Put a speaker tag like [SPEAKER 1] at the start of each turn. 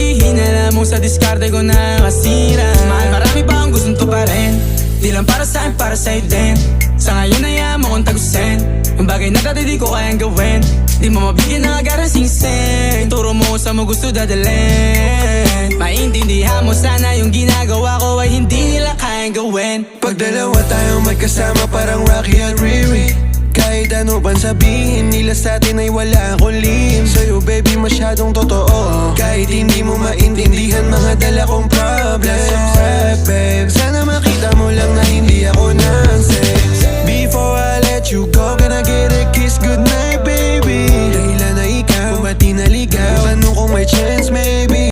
[SPEAKER 1] sabihin, alam mo sa diskarte ko nakasira. Mahal, marami pa akong gustong tuparin, di lang para sa'kin, para sa'yo din. Sa ngayon ayaw mo kong tagusin ang bagay na dati di ko kayang gawin. Di mo mabigyan ng agarang singsing, turo mo sa mo gusto dadalhin. Maintindihan mo sana yung ginagawa ko ay hindi nila kayang gawin.
[SPEAKER 2] Pag dalawa tayong magkasama parang Rocky at Riri, kahit ano bang sabihin nila sa'tin ay wala akong lihim. Sa'yo baby masyadong totoo, kahit hindi mo maintindihan mga dala kong